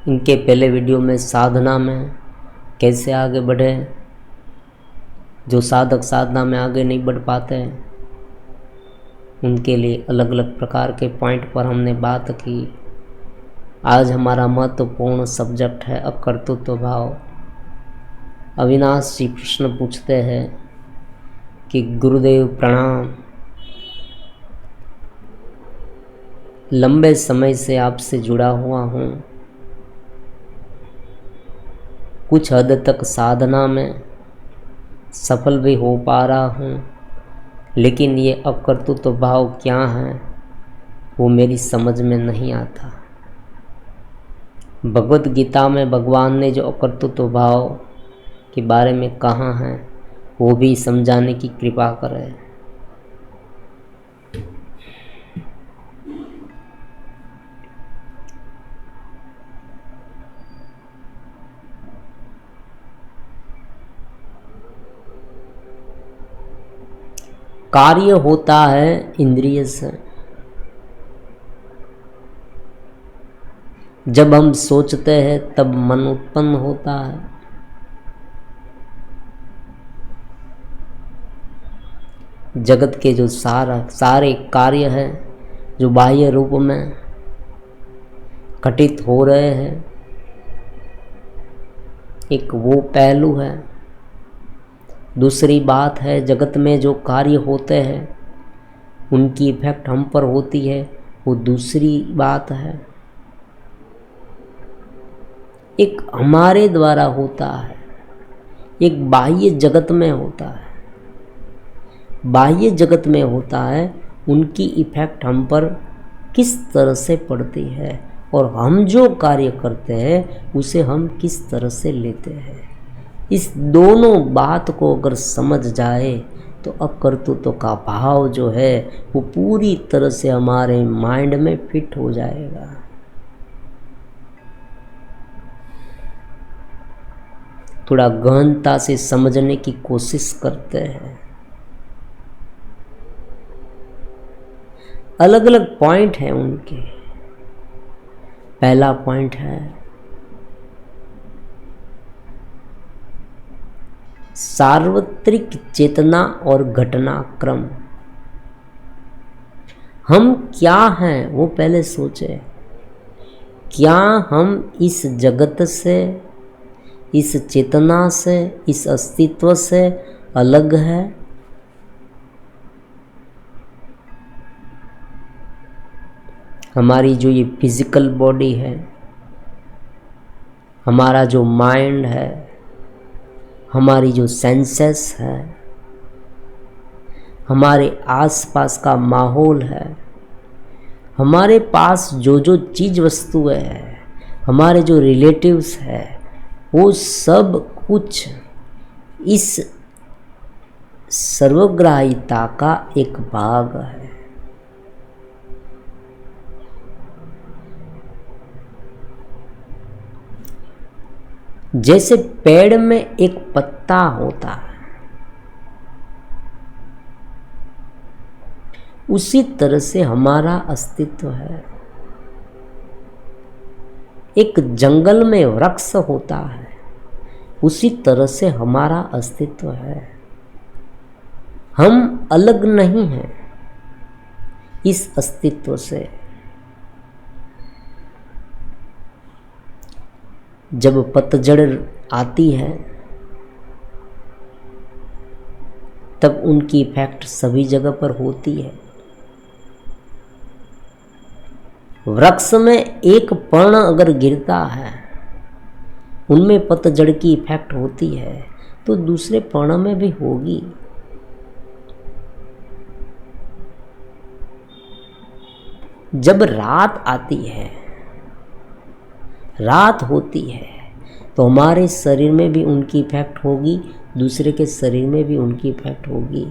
इनके पहले वीडियो में साधना में कैसे आगे बढ़े, जो साधक साधना में आगे नहीं बढ़ पाते हैं उनके लिए अलग अलग प्रकार के पॉइंट पर हमने बात की। आज हमारा महत्वपूर्ण सब्जेक्ट है अकर्तृत्व भाव। अविनाश जी प्रश्न पूछते हैं कि गुरुदेव प्रणाम, लंबे समय से आपसे जुड़ा हुआ हूँ, कुछ हद तक साधना में सफल भी हो पा रहा हूँ, लेकिन ये अकर्तृत्व भाव क्या है वो मेरी समझ में नहीं आता। भगवत गीता में भगवान ने जो अकर्तृत्व भाव के बारे में कहा है वो भी समझाने की कृपा करें। कार्य होता है इंद्रिय से। जब हम सोचते हैं तब मन उत्पन्न होता है। जगत के जो सारे कार्य हैं जो बाह्य रूप में घटित हो रहे हैं, एक वो पहलू है। दूसरी बात है जगत में जो कार्य होते हैं उनकी इफेक्ट हम पर होती है, वो दूसरी बात है। एक हमारे द्वारा होता है, एक बाह्य जगत में होता है। बाह्य जगत में होता है, उनकी इफेक्ट हम पर किस तरह से पड़ती है और हम जो कार्य करते हैं उसे हम किस तरह से लेते हैं। इस दोनों बात को अगर समझ जाए तो अकर्तृत्व का भाव जो है वो पूरी तरह से हमारे माइंड में फिट हो जाएगा। थोड़ा गहनता से समझने की कोशिश करते हैं। अलग अलग पॉइंट हैं उनके। पहला पॉइंट है सार्वत्रिक चेतना और घटनाक्रम। हम क्या हैं वो पहले सोचे। क्या हम इस जगत से, इस चेतना से, इस अस्तित्व से अलग है? हमारी जो ये फिजिकल बॉडी है, हमारा जो माइंड है, हमारी जो सेंसेस है, हमारे आसपास का माहौल है, हमारे पास जो जो चीज़ वस्तुएं हैं, हमारे जो रिलेटिव्स है, वो सब कुछ इस सर्वग्राहिता का एक भाग है। जैसे पेड़ में एक पत्ता होता है, उसी तरह से हमारा अस्तित्व है। एक जंगल में वृक्ष होता है, उसी तरह से हमारा अस्तित्व है। हम अलग नहीं हैं इस अस्तित्व से। जब पतझड़ आती है तब उनकी इफेक्ट सभी जगह पर होती है। वृक्ष में एक पर्ण अगर गिरता है, उनमें पतझड़ की इफेक्ट होती है, तो दूसरे पर्ण में भी होगी। जब रात आती है, रात होती है, तो हमारे शरीर में भी उनकी इफेक्ट होगी, दूसरे के शरीर में भी उनकी इफेक्ट होगी।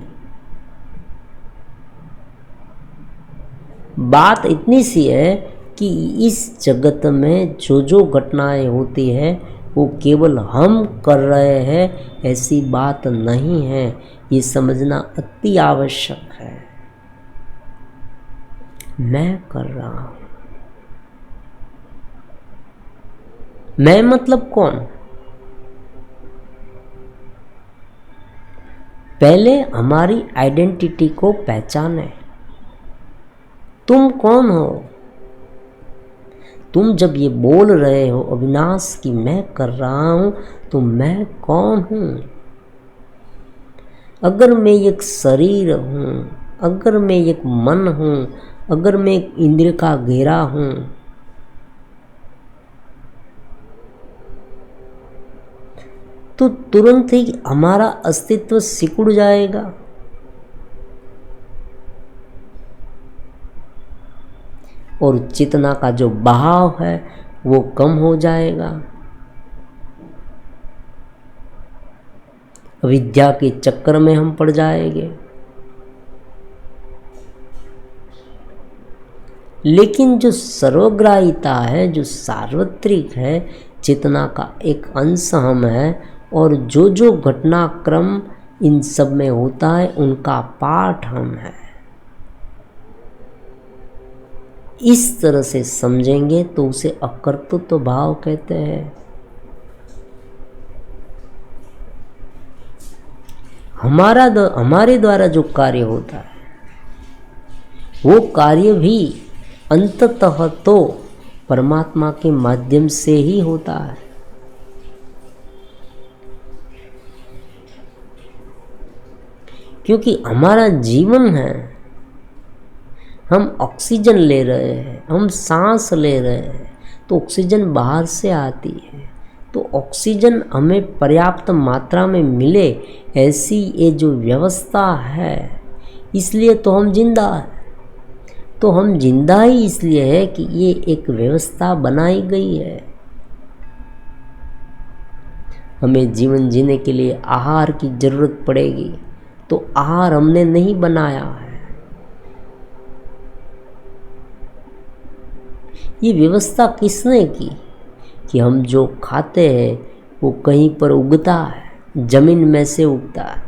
बात इतनी सी है कि इस जगत में जो जो घटनाएं होती है वो केवल हम कर रहे हैं ऐसी बात नहीं है। ये समझना अति आवश्यक है। मैं कर रहा हूं। मैं मतलब कौन? पहले हमारी आइडेंटिटी को पहचाने। तुम कौन हो? तुम जब ये बोल रहे हो अविनाश कि मैं कर रहा हूं, तो मैं कौन हूं? अगर मैं एक शरीर हूं, अगर मैं एक मन हूं, अगर मैं एक इंद्रिय का घेरा हूं, तो तुरंत ही हमारा अस्तित्व सिकुड़ जाएगा। और चेतना का जो बहाव है वो कम हो जाएगा। अविद्या के चक्कर में हम पड़ जाएंगे। लेकिन जो सर्वग्राहिता है, जो सार्वत्रिक है, चेतना का एक अंश हम है, और जो जो घटनाक्रम इन सब में होता है उनका पाठ हम है। इस तरह से समझेंगे तो उसे अकर्तृत्व भाव कहते हैं। हमारे द्वारा जो कार्य होता है वो कार्य भी अंततः तो परमात्मा के माध्यम से ही होता है। क्योंकि हमारा जीवन है, हम ऑक्सीजन ले रहे हैं, हम सांस ले रहे हैं, तो ऑक्सीजन बाहर से आती है, तो ऑक्सीजन हमें पर्याप्त मात्रा में मिले, ऐसी ये जो व्यवस्था है, इसलिए तो हम जिंदा है। तो हम जिंदा ही इसलिए है कि ये एक व्यवस्था बनाई गई है। हमें जीवन जीने के लिए आहार की जरूरत पड़ेगी, तो आहार हमने नहीं बनाया है। ये व्यवस्था किसने की कि हम जो खाते हैं वो कहीं पर उगता है, जमीन में से उगता है,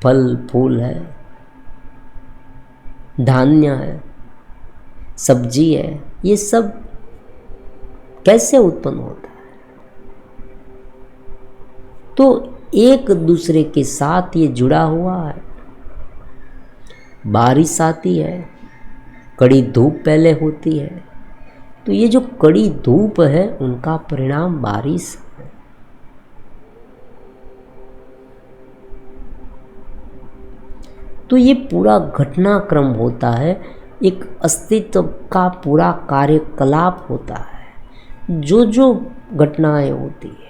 फल फूल है, धान्य है, सब्जी है, ये सब कैसे उत्पन्न होता है? तो एक दूसरे के साथ ये जुड़ा हुआ है। बारिश आती है, कड़ी धूप पहले होती है, तो ये जो कड़ी धूप है उनका परिणाम बारिश है। तो ये पूरा घटनाक्रम होता है, एक अस्तित्व का पूरा कार्यकलाप होता है। जो जो घटनाएं होती है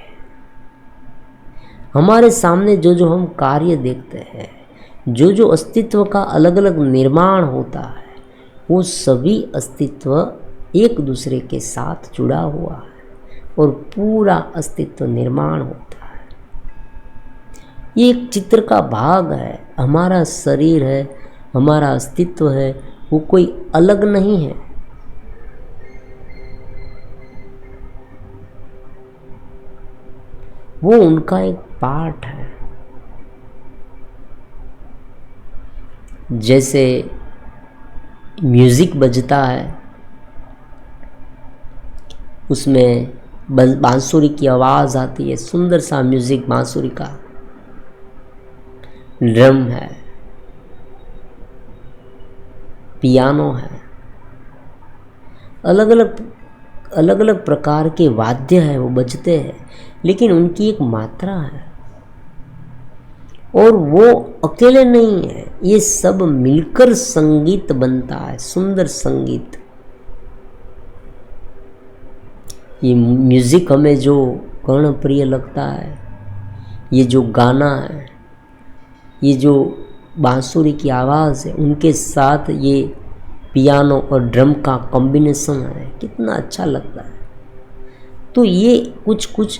हमारे सामने, जो जो हम कार्य देखते हैं, जो जो अस्तित्व का अलग अलग निर्माण होता है, वो सभी अस्तित्व एक दूसरे के साथ जुड़ा हुआ है और पूरा अस्तित्व निर्माण होता है। ये एक चित्र का भाग है। हमारा शरीर है, हमारा अस्तित्व है, वो कोई अलग नहीं है। वो उनका एक पार्ट है। जैसे म्यूजिक बजता है, उसमें बांसुरी की आवाज़ आती है, सुंदर सा म्यूजिक बांसुरी का, ड्रम है, पियानो है, अलग अलग प्रकार के वाद्य हैं, वो बजते हैं, लेकिन उनकी एक मात्रा है और वो अकेले नहीं है, ये सब मिलकर संगीत बनता है, सुंदर संगीत। ये म्यूज़िक हमें जो कर्ण प्रिय लगता है, ये जो गाना है, ये जो बांसुरी की आवाज़ है, उनके साथ ये पियानो और ड्रम का कॉम्बिनेशन है, कितना अच्छा लगता है। तो ये कुछ कुछ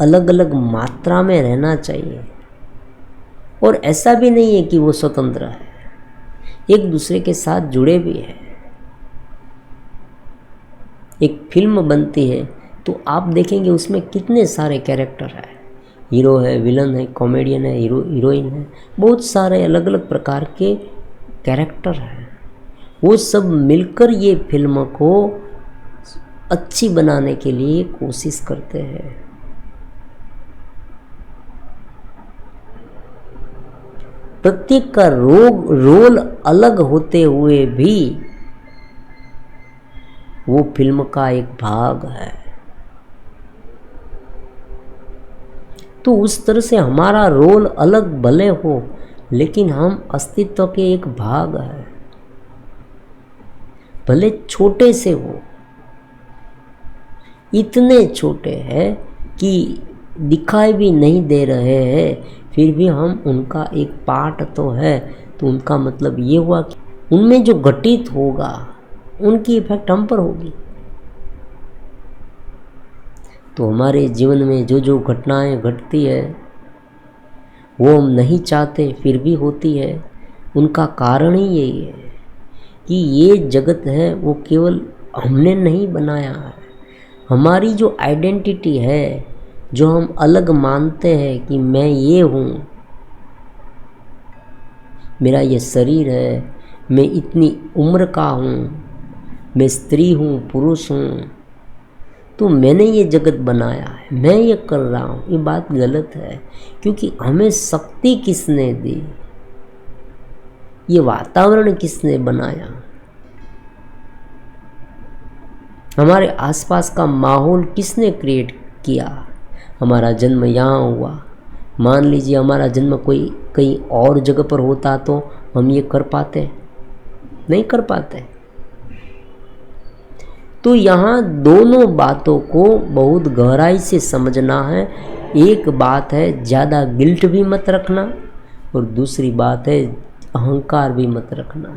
अलग अलग मात्रा में रहना चाहिए। और ऐसा भी नहीं है कि वो स्वतंत्र है, एक दूसरे के साथ जुड़े भी हैं। एक फिल्म बनती है तो आप देखेंगे उसमें कितने सारे कैरेक्टर हैं, हीरो है, विलन है, कॉमेडियन है, हीरोइन है, बहुत सारे अलग अलग प्रकार के कैरेक्टर हैं। वो सब मिलकर ये फिल्म को अच्छी बनाने के लिए कोशिश करते हैं। प्रत्येक का रोल अलग होते हुए भी वो फिल्म का एक भाग है। तो उस तरह से हमारा रोल अलग भले हो, लेकिन हम अस्तित्व के एक भाग है, भले छोटे से हो, इतने छोटे हैं कि दिखाई भी नहीं दे रहे हैं, फिर भी हम उनका एक पार्ट तो है। तो उनका मतलब ये हुआ कि उनमें जो घटित होगा उनकी इफेक्ट हम पर होगी। तो हमारे जीवन में जो जो घटनाएं घटती है वो हम नहीं चाहते फिर भी होती है। उनका कारण ही यही है कि ये जगत है वो केवल हमने नहीं बनाया है। हमारी जो आइडेंटिटी है, जो हम अलग मानते हैं कि मैं ये हूँ, मेरा ये शरीर है, मैं इतनी उम्र का हूँ, मैं स्त्री हूँ, पुरुष हूँ, तो मैंने ये जगत बनाया है, मैं ये कर रहा हूँ, ये बात गलत है। क्योंकि हमें शक्ति किसने दी, ये वातावरण किसने बनाया, हमारे आसपास का माहौल किसने क्रिएट किया। हमारा जन्म यहाँ हुआ, मान लीजिए हमारा जन्म कोई कहीं और जगह पर होता तो हम ये कर पाते, नहीं कर पाते। तो यहाँ दोनों बातों को बहुत गहराई से समझना है। एक बात है ज़्यादा गिल्ट भी मत रखना, और दूसरी बात है अहंकार भी मत रखना।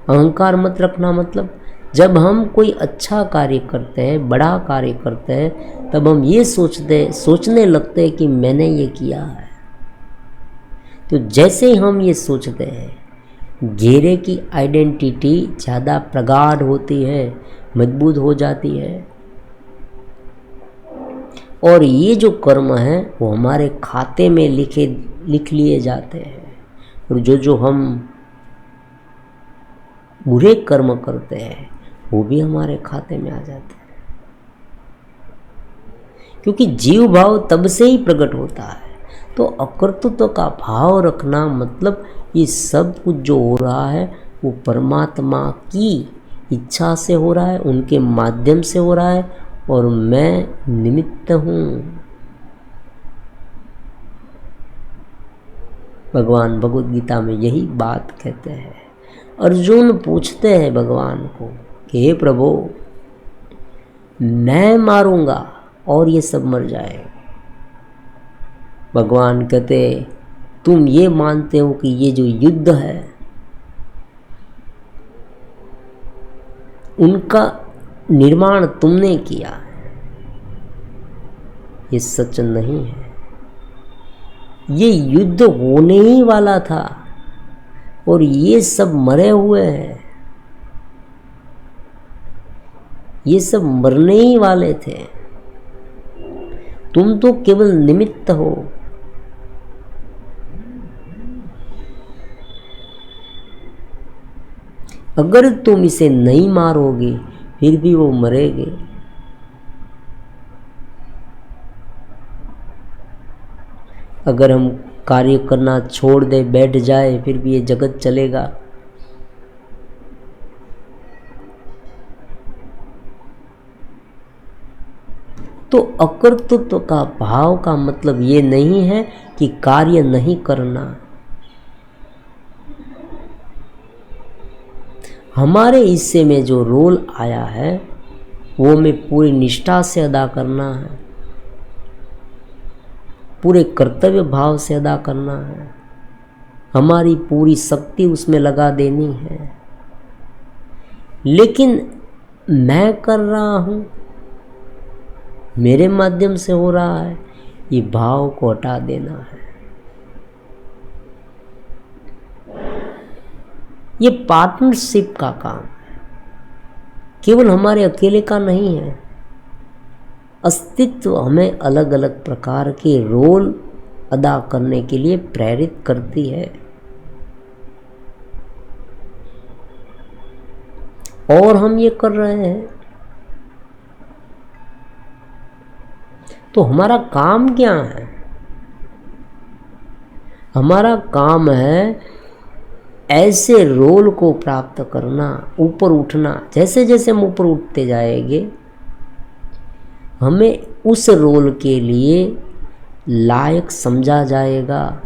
अहंकार मत रखना मतलब जब हम कोई अच्छा कार्य करते हैं, बड़ा कार्य करते हैं, तब हम ये सोचने लगते हैं कि मैंने ये किया है। तो जैसे ही हम ये सोचते हैं, घेरे की आइडेंटिटी ज़्यादा प्रगाढ़ होती है, मजबूत हो जाती है, और ये जो कर्म है वो हमारे खाते में लिख लिए जाते हैं। और जो हम बुरे कर्म करते हैं वो भी हमारे खाते में आ जाते हैं। क्योंकि जीव भाव तब से ही प्रकट होता है। तो अकर्तृत्व का भाव रखना मतलब ये सब कुछ जो हो रहा है वो परमात्मा की इच्छा से हो रहा है, उनके माध्यम से हो रहा है, और मैं निमित्त हूँ। भगवान भगवद गीता में यही बात कहते हैं। अर्जुन पूछते हैं भगवान को कि हे प्रभु, मैं मारूंगा और ये सब मर जाएगा। भगवान कहते तुम ये मानते हो कि ये जो युद्ध है उनका निर्माण तुमने किया है, ये सच नहीं है। ये युद्ध होने ही वाला था और ये सब मरे हुए हैं, ये सब मरने ही वाले थे। तुम तो केवल निमित्त हो। अगर तुम इसे नहीं मारोगे फिर भी वो मरेंगे। अगर हम कार्य करना छोड़ दे, बैठ जाए, फिर भी ये जगत चलेगा। तो अकर्तृत्व का भाव का मतलब ये नहीं है कि कार्य नहीं करना। हमारे हिस्से में जो रोल आया है वो हमें पूरी निष्ठा से अदा करना है, पूरे कर्तव्य भाव से अदा करना है, हमारी पूरी शक्ति उसमें लगा देनी है। लेकिन मैं कर रहा हूँ, मेरे माध्यम से हो रहा है, ये भाव को हटा देना है। ये पार्टनरशिप का काम है, केवल हमारे अकेले का नहीं है। अस्तित्व हमें अलग अलग प्रकार के रोल अदा करने के लिए प्रेरित करती है। और हम ये कर रहे हैं। तो हमारा काम क्या है? हमारा काम है ऐसे रोल को प्राप्त करना, ऊपर उठना। जैसे जैसे हम ऊपर उठते जाएंगे हमें उस रोल के लिए लायक समझा जाएगा।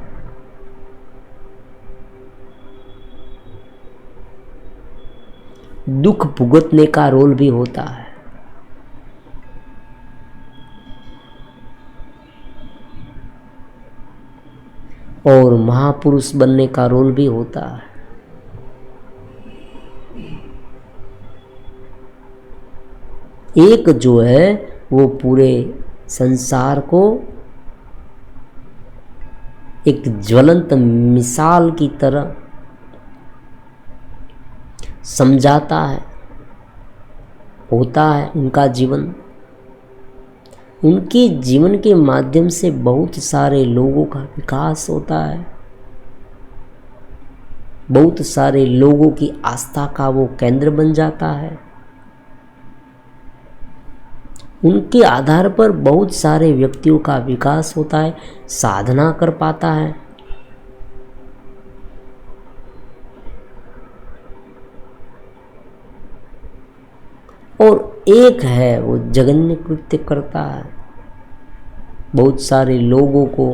दुख भुगतने का रोल भी होता है, और महापुरुष बनने का रोल भी होता है। एक जो है वो पूरे संसार को एक ज्वलंत मिसाल की तरह समझाता है, होता है उनका जीवन। उनके जीवन के माध्यम से बहुत सारे लोगों का विकास होता है, बहुत सारे लोगों की आस्था का वो केंद्र बन जाता है। उनके आधार पर बहुत सारे व्यक्तियों का विकास होता है, साधना कर पाता है। और एक है वो जघन्य कृत्य करता है, बहुत सारे लोगों को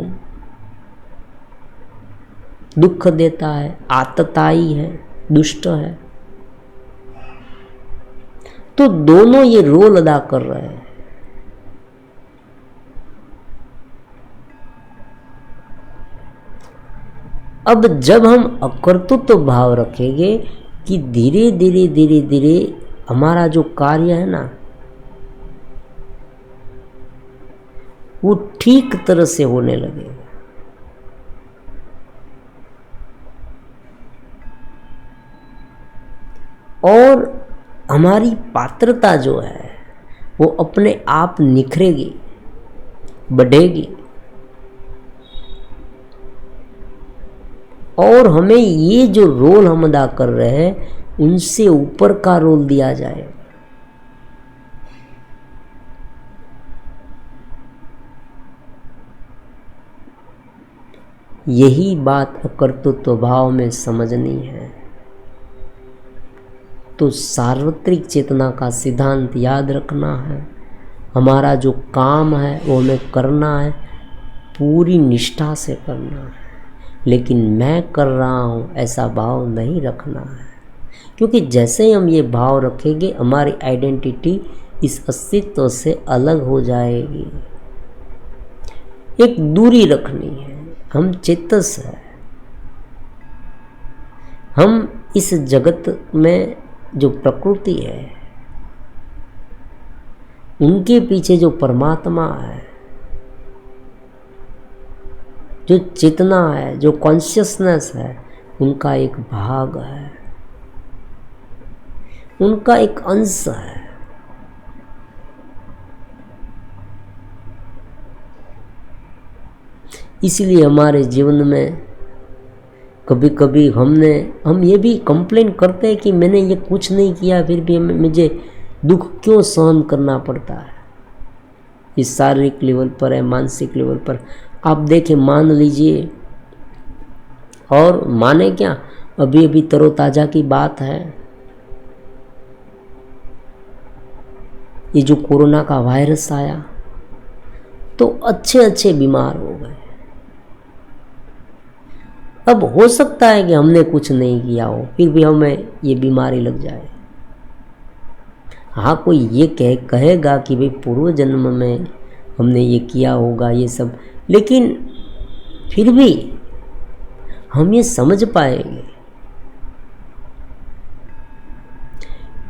दुख देता है, आतताई है, दुष्ट है। तो दोनों ये रोल अदा कर रहे हैं। अब जब हम अकर्तृत्व भाव रखेंगे कि धीरे धीरे धीरे धीरे हमारा जो कार्य है ना वो ठीक तरह से होने लगेगा। और हमारी पात्रता जो है वो अपने आप निखरेगी, बढ़ेगी। और हमें ये जो रोल हम अदा कर रहे हैं उनसे ऊपर का रोल दिया जाए। यही बात अकर्तृत्व भाव में समझनी है। तो सार्वत्रिक चेतना का सिद्धांत याद रखना है। हमारा जो काम है वो हमें करना है, पूरी निष्ठा से करना है, लेकिन मैं कर रहा हूँ ऐसा भाव नहीं रखना है। क्योंकि जैसे ही हम ये भाव रखेंगे हमारी आइडेंटिटी इस अस्तित्व से अलग हो जाएगी। एक दूरी रखनी है। हम चेतस है, हम इस जगत में जो प्रकृति है उनके पीछे जो परमात्मा है, जो चेतना है, जो कॉन्शियसनेस है, उनका एक भाग है, उनका एक अंश है। इसलिए हमारे जीवन में कभी कभी हम ये भी कंप्लेन करते हैं कि मैंने ये कुछ नहीं किया फिर भी मुझे दुख क्यों सहन करना पड़ता है। इस शारीरिक लेवल पर है, मानसिक लेवल पर आप देखें, मान लीजिए, और माने क्या, अभी अभी तरोताजा की बात है, ये जो कोरोना का वायरस आया तो अच्छे अच्छे बीमार हो गए। अब हो सकता है कि हमने कुछ नहीं किया हो फिर भी हमें ये बीमारी लग जाए। हाँ, कोई ये कहेगा कि भाई पूर्व जन्म में हमने ये किया होगा ये सब, लेकिन फिर भी हम ये समझ पाएंगे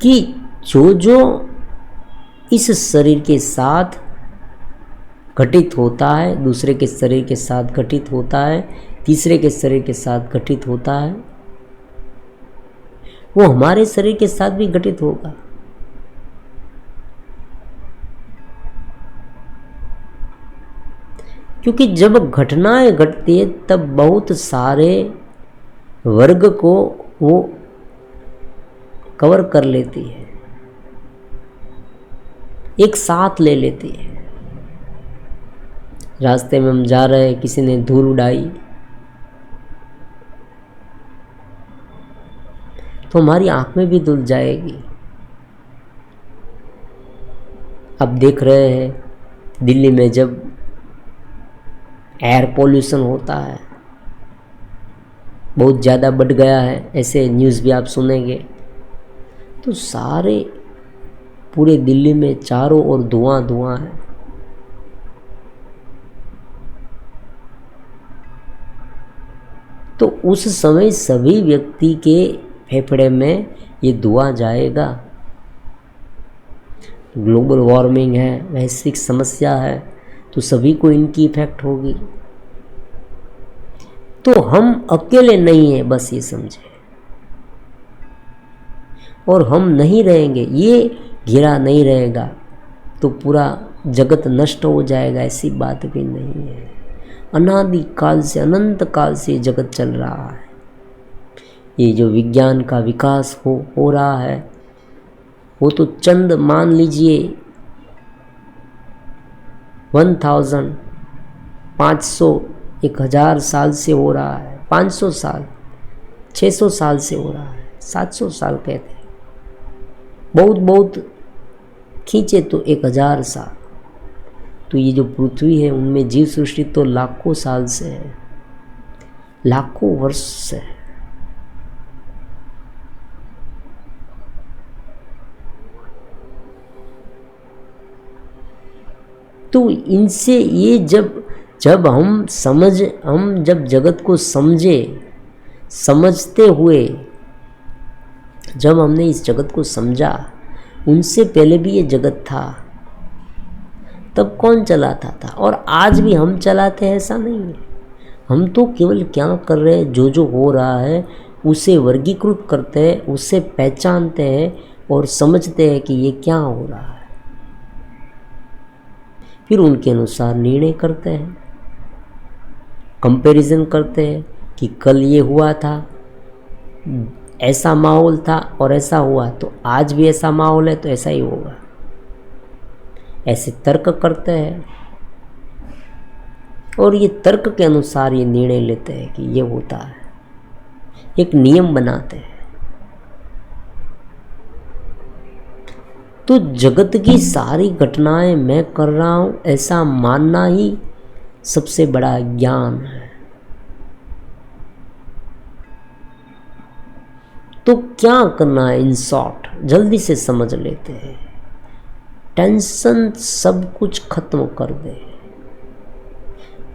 कि जो इस शरीर के साथ घटित होता है, दूसरे के शरीर के साथ घटित होता है, तीसरे के शरीर के साथ घटित होता है, वो हमारे शरीर के साथ भी घटित होगा। क्योंकि जब घटनाएं घटती है तब बहुत सारे वर्ग को वो कवर कर लेती है, एक साथ ले लेती है। रास्ते में हम जा रहे हैं, किसी ने धूल उड़ाई तो हमारी आंख में भी धुल जाएगी। अब देख रहे हैं दिल्ली में जब एयर पोल्यूशन होता है, बहुत ज़्यादा बढ़ गया है, ऐसे न्यूज़ भी आप सुनेंगे, तो सारे पूरे दिल्ली में चारों ओर धुआं धुआं है। तो उस समय सभी व्यक्ति के फेफड़े में ये धुआं जाएगा। ग्लोबल वार्मिंग है, वैश्विक समस्या है, तो सभी को इनकी इफेक्ट होगी। तो हम अकेले नहीं हैं, बस ये समझे, और हम नहीं रहेंगे, ये घिरा नहीं रहेगा तो पूरा जगत नष्ट हो जाएगा, ऐसी बात भी नहीं है। अनादि काल से, अनंत काल से जगत चल रहा है। ये जो विज्ञान का विकास हो रहा है, वो तो चंद मान लीजिए 1500 1000 साल से हो रहा है, 500 साल 600 साल से हो रहा है, 700 साल कहते हैं, बहुत खींचे तो 1000 साल। तो ये जो पृथ्वी है उनमें जीव सृष्टि तो लाखों साल से है, लाखों वर्ष से है। तो इनसे ये जब हम जब जगत को समझते हुए जब हमने इस जगत को समझा, उनसे पहले भी ये जगत था, तब कौन चलाता था और आज भी हम चलाते हैं, ऐसा नहीं है। हम तो केवल क्या कर रहे हैं, जो हो रहा है उसे वर्गीकृत करते हैं, उसे पहचानते हैं और समझते हैं कि ये क्या हो रहा है, फिर उनके अनुसार निर्णय करते हैं, कंपैरिजन करते हैं कि कल ये हुआ था, ऐसा माहौल था और ऐसा हुआ, तो आज भी ऐसा माहौल है तो ऐसा ही होगा, ऐसे तर्क करते हैं और ये तर्क के अनुसार ये निर्णय लेते हैं कि ये होता है, एक नियम बनाते हैं। तो जगत की सारी घटनाएं मैं कर रहा हूं ऐसा मानना ही सबसे बड़ा ज्ञान है। तो क्या करना है, इन शॉर्ट जल्दी से समझ लेते हैं। टेंशन सब कुछ खत्म कर दे।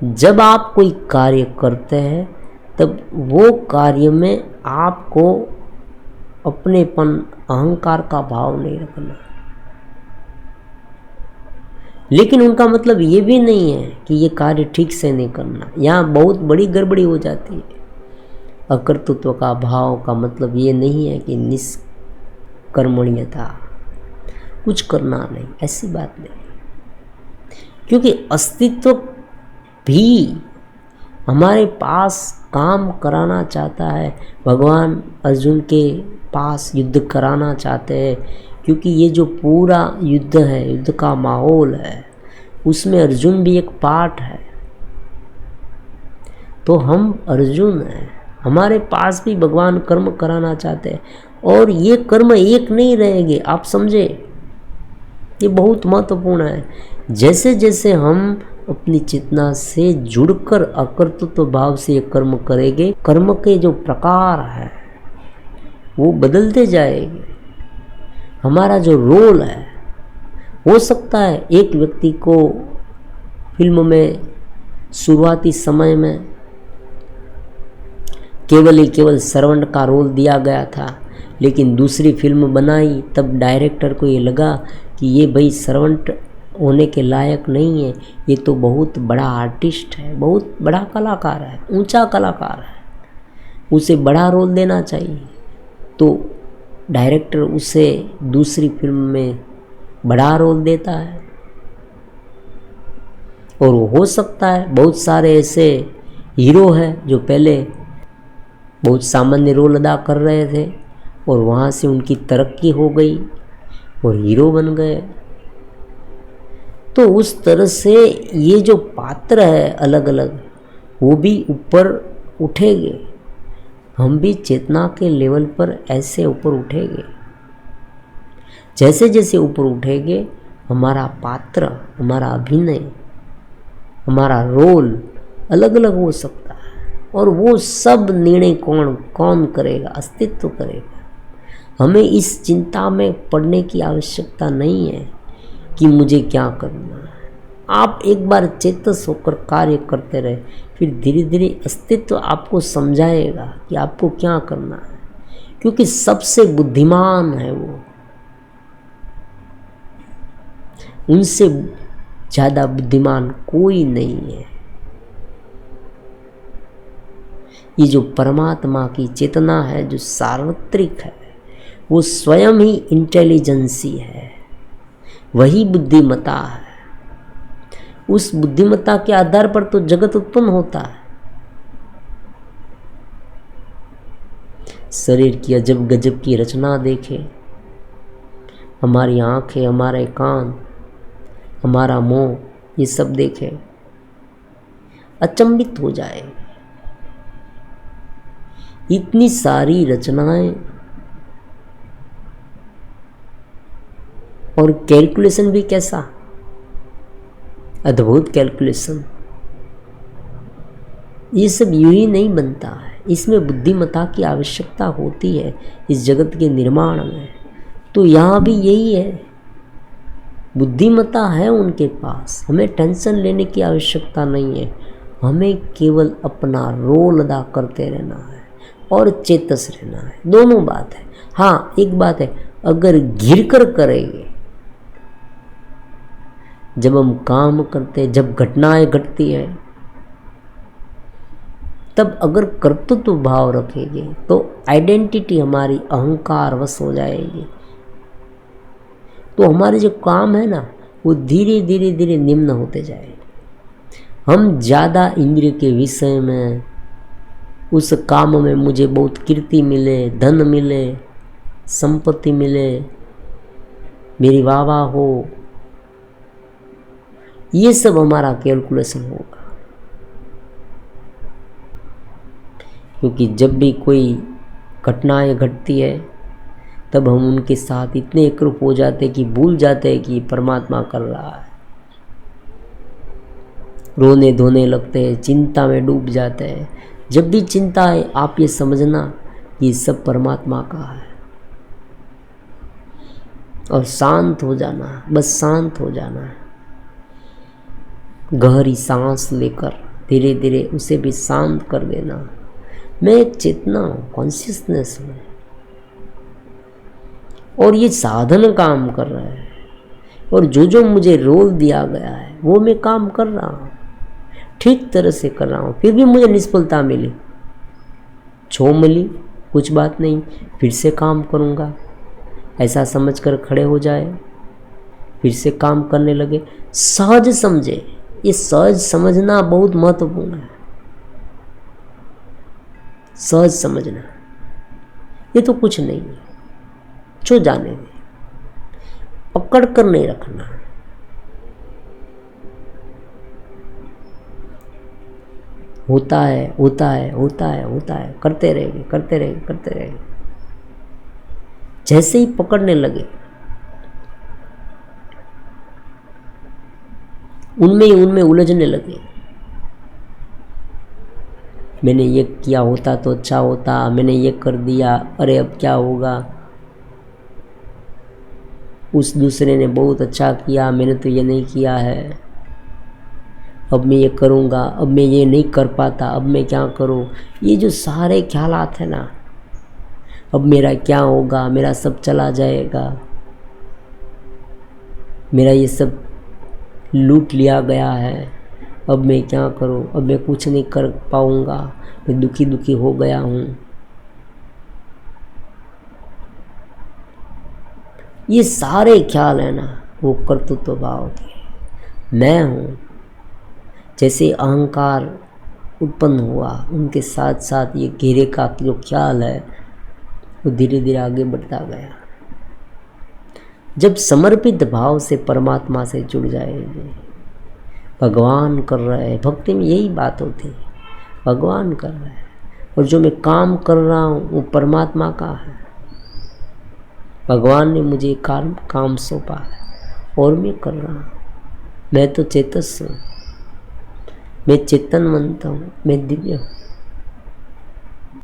जब आप कोई कार्य करते हैं तब वो कार्य में आपको अपनेपन, अहंकार का भाव नहीं रखना। लेकिन उनका मतलब ये भी नहीं है कि ये कार्य ठीक से नहीं करना, यहाँ बहुत बड़ी गड़बड़ी हो जाती है। अकर्तृत्व का भाव का मतलब ये नहीं है कि निष्कर्मण्यता, कुछ करना नहीं, ऐसी बात नहीं। क्योंकि अस्तित्व भी हमारे पास काम कराना चाहता है। भगवान अर्जुन के पास युद्ध कराना चाहते हैं, क्योंकि ये जो पूरा युद्ध है, युद्ध का माहौल है, उसमें अर्जुन भी एक पार्ट है। तो हम अर्जुन हैं, हमारे पास भी भगवान कर्म कराना चाहते हैं, और ये कर्म एक नहीं रहेंगे, आप समझे, ये बहुत महत्वपूर्ण है। जैसे जैसे हम अपनी चेतना से जुड़कर अकर्तृत्व भाव से ये कर्म करेंगे, कर्म के जो प्रकार है वो बदलते जाएंगे। हमारा जो रोल है, हो सकता है एक व्यक्ति को फिल्म में शुरुआती समय में केवल सर्वेंट का रोल दिया गया था, लेकिन दूसरी फिल्म बनाई तब डायरेक्टर को ये लगा कि ये भाई सर्वेंट होने के लायक नहीं है, ये तो बहुत बड़ा आर्टिस्ट है, बहुत बड़ा कलाकार है, ऊंचा कलाकार है, उसे बड़ा रोल देना चाहिए। तो डायरेक्टर उसे दूसरी फिल्म में बड़ा रोल देता है। और हो सकता है बहुत सारे ऐसे हीरो हैं जो पहले बहुत सामान्य रोल अदा कर रहे थे, और वहाँ से उनकी तरक्की हो गई और हीरो बन गए। तो उस तरह से ये जो पात्र है अलग अलग, वो भी ऊपर उठेंगे। हम भी चेतना के लेवल पर ऐसे ऊपर उठेंगे। जैसे जैसे ऊपर उठेंगे, हमारा पात्र, हमारा अभिनय, हमारा रोल अलग अलग हो सकता है। और वो सब निर्णय कौन करेगा? अस्तित्व करेगा। हमें इस चिंता में पड़ने की आवश्यकता नहीं है कि मुझे क्या करना है। आप एक बार चेतस होकर कार्य करते रहे, फिर धीरे धीरे अस्तित्व आपको समझाएगा कि आपको क्या करना है। क्योंकि सबसे बुद्धिमान है वो, उनसे ज़्यादा बुद्धिमान कोई नहीं है। ये जो परमात्मा की चेतना है, जो सार्वत्रिक है, वो स्वयं ही इंटेलिजेंसी है, वही बुद्धिमत्ता है। उस बुद्धिमत्ता के आधार पर तो जगत उत्पन्न होता है। शरीर की अजब गजब की रचना देखें, हमारी आंखें, हमारे कान, हमारा मुंह, ये सब देखें, अचंभित हो जाए। इतनी सारी रचनाएं और कैलकुलेशन भी कैसा अद्भुत कैलकुलेशन। ये सब यूं ही नहीं बनता है, इसमें बुद्धिमत्ता की आवश्यकता होती है इस जगत के निर्माण में। तो यहाँ भी यही है, बुद्धिमत्ता है उनके पास, हमें टेंशन लेने की आवश्यकता नहीं है। हमें केवल अपना रोल अदा करते रहना है और चेतस रहना है। दोनों बात है। हाँ, एक बात है, अगर घिर कर करेंगे, जब हम काम करते, जब घटनाएं घटती है, तब अगर कर्तृत्व भाव रखेंगे तो आइडेंटिटी हमारी अहंकार वश हो जाएगी। तो हमारे जो काम है ना, वो धीरे धीरे धीरे निम्न होते जाएंगे। हम ज़्यादा इंद्रिय के विषय में, उस काम में मुझे बहुत कीर्ति मिले, धन मिले, संपत्ति मिले, मेरी वाह वाह हो, ये सब हमारा कैलकुलेशन होगा। क्योंकि जब भी कोई घटनाएं घटती है, तब हम उनके साथ इतने एकरूप हो जाते कि भूल जाते हैं कि परमात्मा कर रहा है। रोने धोने लगते हैं, चिंता में डूब जाते हैं। जब भी चिंता है, आप ये समझना कि सब परमात्मा का है, और शांत हो जाना, बस शांत हो जाना है। गहरी सांस लेकर धीरे धीरे उसे भी शांत कर देना। मैं एक चेतना हूँ, कॉन्शियसनेस हूँ, और ये साधन काम कर रहा है, और जो जो मुझे रोल दिया गया है वो मैं काम कर रहा हूँ, ठीक तरह से कर रहा हूँ। फिर भी मुझे निष्फलता मिली, छो मिली, कुछ बात नहीं, फिर से काम करूँगा, ऐसा समझकर खड़े हो जाए, फिर से काम करने लगे। सहज समझे, ये सहज समझना बहुत महत्वपूर्ण है। सहज समझना, ये तो कुछ नहीं है, छो जाने दे, पकड़ कर नहीं रखना। होता है, होता है, होता है, होता है, करते रहेंगे, करते रहेंगे, करते रहेंगे। जैसे ही पकड़ने लगे, उनमें उलझने लगे। मैंने ये किया होता तो अच्छा होता, मैंने ये कर दिया, अरे अब क्या होगा, उस दूसरे ने बहुत अच्छा किया, मैंने तो ये नहीं किया है, अब मैं ये करूँगा, अब मैं ये नहीं कर पाता, अब मैं क्या करूँ। ये जो सारे ख्यालात हैं ना, अब मेरा क्या होगा, मेरा सब चला जाएगा, मेरा ये सब लूट लिया गया है, अब मैं क्या करूँ, अब मैं कुछ नहीं कर पाऊँगा, मैं दुखी दुखी हो गया हूँ। ये सारे ख्याल है ना, वो कर्तृत्व भाव के। मैं हूँ, जैसे अहंकार उत्पन्न हुआ, उनके साथ साथ ये घेरे का जो ख्याल है, वो धीरे धीरे आगे बढ़ता गया। जब समर्पित भाव से परमात्मा से जुड़ जाएंगे, भगवान कर रहा है, भक्ति में यही बात होती है, भगवान कर रहा है और जो मैं काम कर रहा हूँ वो परमात्मा का है। भगवान ने मुझे काम सौंपा है और मैं कर रहा हूँ। मैं तो चेतस हूँ, मैं चेतनवंत हूँ, मैं दिव्य हूँ।